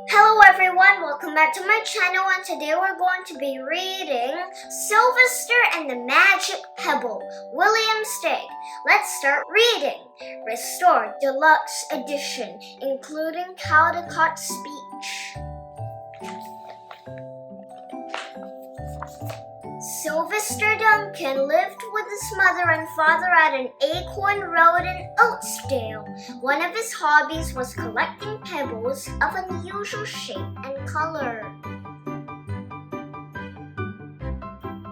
Hello everyone, welcome back to my channel, and today we're going to be reading Sylvester and the Magic Pebble, William Steig. Let's start reading. Restored Deluxe Edition, including Caldecott speech. Sylvester Duncan lived with his mother and father at an acorn road in Oatsdale. One of his hobbies was collecting pebbles of unusual shape and color.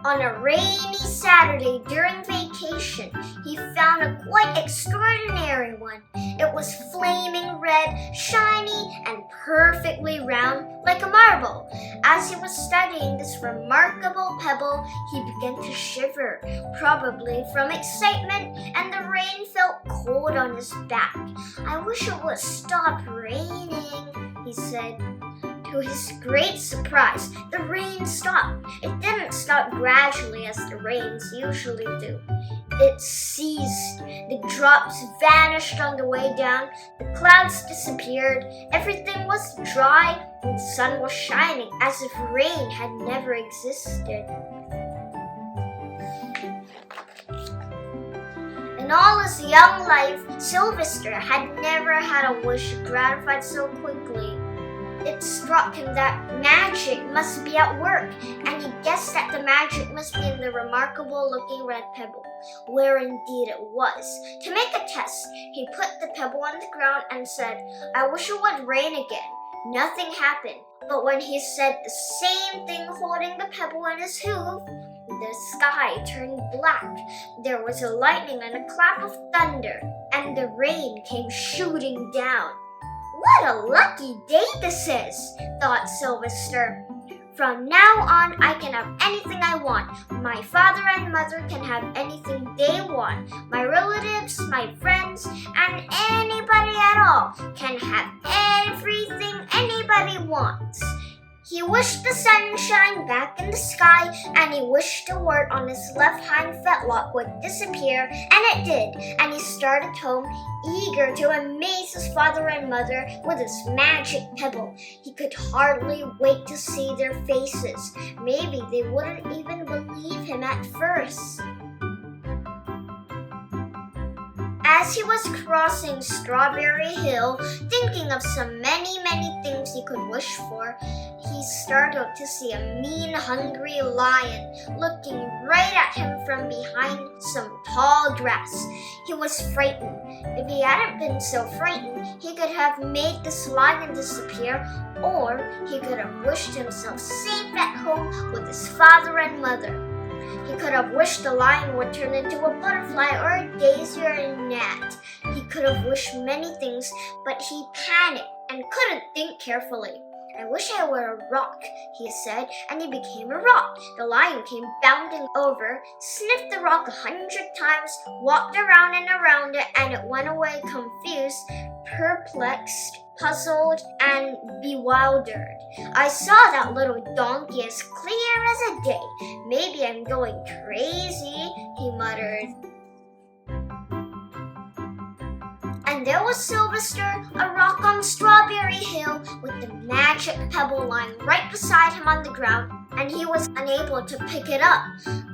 On a rainy Saturday during vacation, he found a quite extraordinary one. It was flaming red, shiny, and perfectly round like a marble. As he was studying this remarkable pebble, he began to shiver, probably from excitement, and the rain felt cold on his back. "I wish it would stop raining," he said. To his great surprise, the rain stopped. It didn't stop gradually as the rains usually do. It ceased. The drops vanished on the way down. The clouds disappeared. Everything was dry, and the sun was shining as if rain had never existed. In all his young life, Sylvester had never had a wish gratified so quickly. It struck him that magic must be at work, and he guessed that the magic must be in the remarkable-looking red pebble, where indeed it was. To make a test, he put the pebble on the ground and said, "I wish it would rain again." Nothing happened, but when he said the same thing holding the pebble in his hoof, the sky turned black. There was a lightning and a clap of thunder, and the rain came shooting down. "What a lucky day this is," thought Sylvester. "From now on, I can have anything I want. My father and mother can have anything they want. My relatives, my friends, and anybody at all can have everything anybody wants." He wished the sunshine back in the sky, and he wished the wart on his left hind fetlock would disappear, and it did, and he started home, eager to amaze his father and mother with his magic pebble. He could hardly wait to see their faces. Maybe they wouldn't even believe him at first. As he was crossing Strawberry Hill, thinking of so many things he could wish for, he startled to see a mean, hungry lion looking right at him from behind some tall grass. He was frightened. If he hadn't been so frightened, he could have made this lion disappear, or he could have wished himself safe at home with his father and mother. He could have wished the lion would turn into a butterfly or a daisy or a gnat. He could have wished many things, but he panicked and couldn't think carefully. "I wish I were a rock," he said, and he became a rock. The lion came bounding over, sniffed the rock 100 times, walked around and around it, and it went away confused, perplexed, puzzled, and bewildered. "I saw that little donkey as clear as a day. Maybe I'm going crazy," he muttered. And there was Sylvester, a rock on Strawberry Hill, with the magic pebble lying right beside him on the ground, and he was unable to pick it up.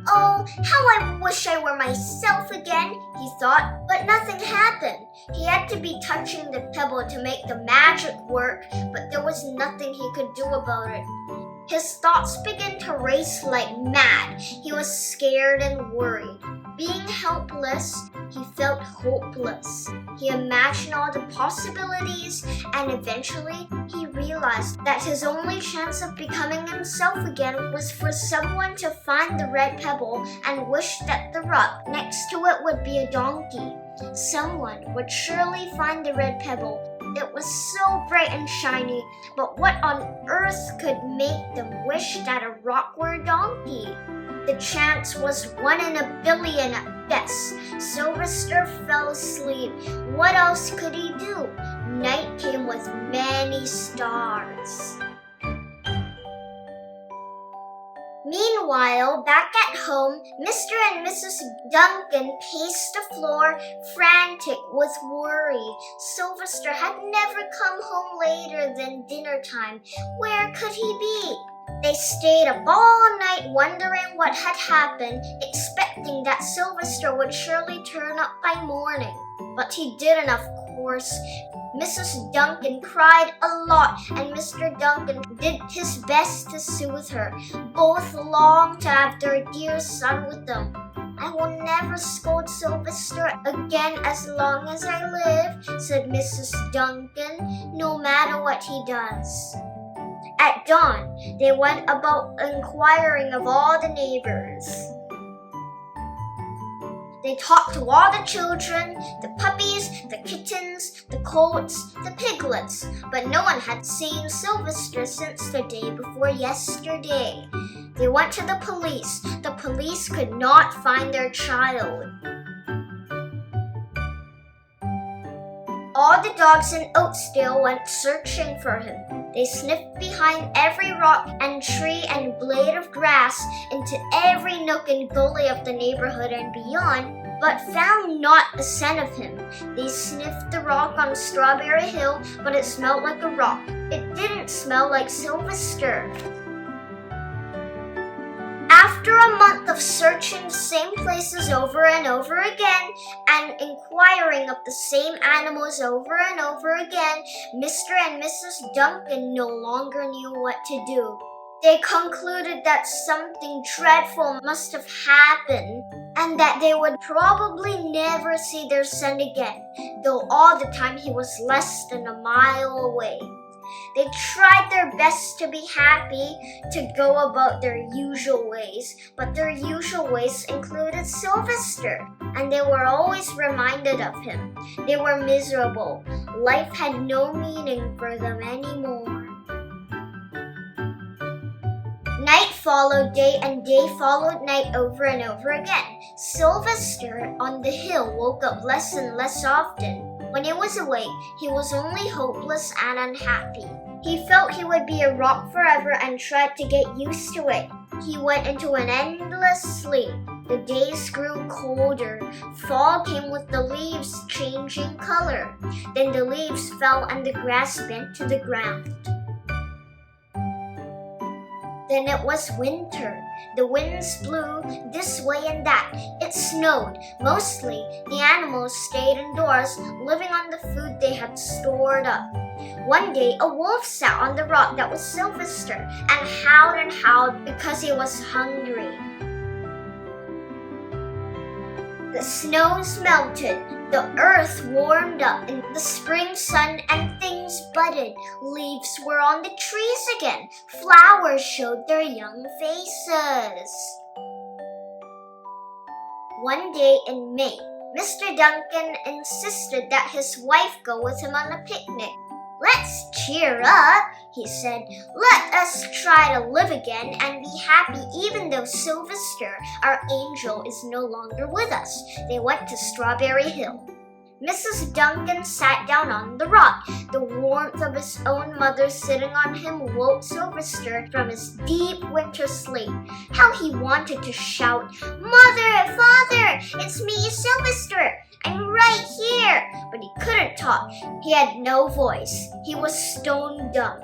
"Oh, how I wish I were myself again," he thought, but nothing happened. He had to be touching the pebble to make the magic work, but there was nothing he could do about it. His thoughts began to race like mad. He was scared and worried. Being helpless, he felt hopeless. He imagined all the possibilities, and eventually he realized that his only chance of becoming himself again was for someone to find the red pebble and wish that the rock next to it would be a donkey. Someone would surely find the red pebble. It was so bright and shiny, but what on earth could make them wish that a rock were a donkey? The chance was 1 in a billion at best. Sylvester fell asleep. What else could he do? Night came with many stars. Meanwhile, back at home, Mr. and Mrs. Duncan paced the floor, frantic with worry. Sylvester had never come home later than dinner time. Where could he be? They stayed up all night wondering what had happened, expecting that Sylvester would surely turn up by morning. But he didn't, of course. Mrs. Duncan cried a lot, and Mr. Duncan did his best to soothe her. Both longed to have their dear son with them. "I will never scold Sylvester again as long as I live," said Mrs. Duncan, "no matter what he does." At dawn, they went about inquiring of all the neighbors. They talked to all the children, the puppies, the kittens, the colts, the piglets, but no one had seen Sylvester since the day before yesterday. They went to the police. The police could not find their child. All the dogs in Oatsdale went searching for him. They sniffed behind every rock and tree and blade of grass, into every nook and gully of the neighborhood and beyond, but found not a scent of him. They sniffed the rock on Strawberry Hill, but it smelled like a rock. It didn't smell like Sylvester. After a month of searching the same places over and over again and inquiring of the same animals over and over again, Mr. and Mrs. Duncan no longer knew what to do. They concluded that something dreadful must have happened and that they would probably never see their son again, though all the time he was less than a mile away. They tried their best to be happy, to go about their usual ways, but their usual ways included Sylvester, and they were always reminded of him. They were miserable. Life had no meaning for them anymore. Night followed day and day followed night over and over again. Sylvester on the hill woke up less and less often. When he was awake, he was only hopeless and unhappy. He felt he would be a rock forever and tried to get used to it. He went into an endless sleep. The days grew colder. Fall came with the leaves changing color. Then the leaves fell and the grass bent to the ground. Then it was winter. The winds blew this way and that. It snowed. Mostly, the animals stayed indoors, living on the food they had stored up. One day, a wolf sat on the rock that was Sylvester and howled because he was hungry. The snows melted, the earth warmed up, in the spring sun, and things budded. Leaves were on the trees again. Flowers showed their young faces. One day in May, Mr. Duncan insisted that his wife go with him on a picnic. "Let's cheer up," he said. "Let us try to live again and be happy even though Sylvester, our angel, is no longer with us." They went to Strawberry Hill. Mrs. Duncan sat down on the rock. The warmth of his own mother sitting on him woke Sylvester from his deep winter sleep. How he wanted to shout, "Mother, Father, it's me, Sylvester! I'm right here!" But he couldn't talk. He had no voice. He was stone dumb.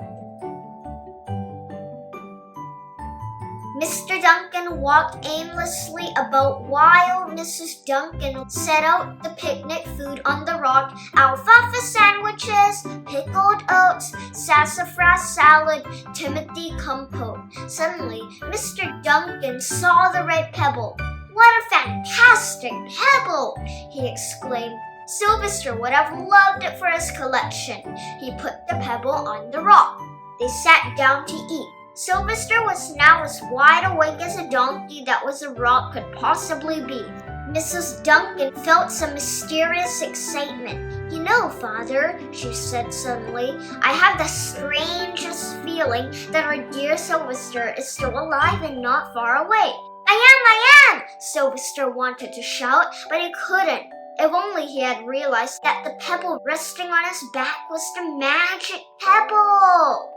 Mr. Duncan walked aimlessly about while Mrs. Duncan set out the picnic food on the rock: alfalfa sandwiches, pickled oats, sassafras salad, Timothy compote. Suddenly, Mr. Duncan saw the red pebble. "What a fantastic pebble!" he exclaimed. Sylvester would have loved it for his collection. He put the pebble on the rock. They sat down to eat. Sylvester was now as wide awake as a donkey that was a rock could possibly be. Mrs. Duncan felt some mysterious excitement. "You know, Father," she said suddenly, "I have the strangest feeling that our dear Sylvester is still alive and not far away." I am! Sylvester wanted to shout, but he couldn't. If only he had realized that the pebble resting on his back was the magic pebble.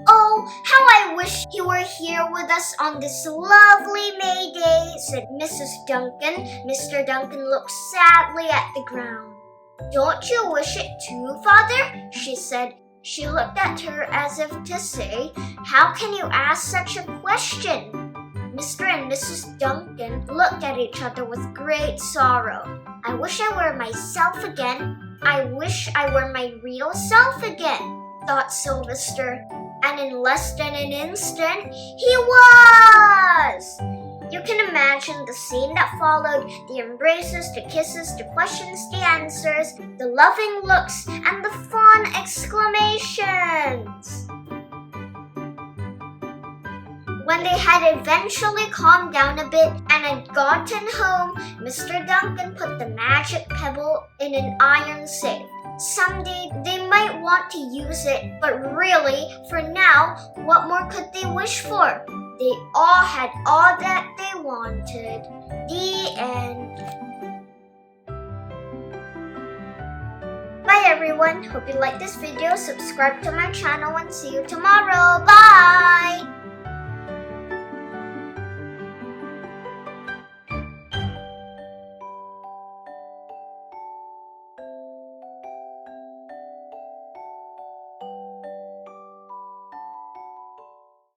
"Oh, how I wish you were here with us on this lovely May Day, said Mrs. Duncan. Mr. Duncan looked sadly at the ground. Don't you wish it too, Father? She said. She looked at her as if to say, how can you ask such a question? Mr. and Mrs. Duncan looked at each other with great sorrow. I wish I were myself again. I wish I were my real self again, thought Sylvester. And in less than an instant, he was! You can imagine the scene that followed, the embraces, the kisses, the questions, the answers, the loving looks, and the fond exclamations. When they had eventually calmed down a bit and had gotten home, Mr. Duncan put the magic pebble in an iron safe. Someday they might want to use it, but really, for now, what more could they wish for? They all had all that they wanted. The end. Bye everyone. Hope you liked this video. Subscribe to my channel and see you tomorrow. Bye!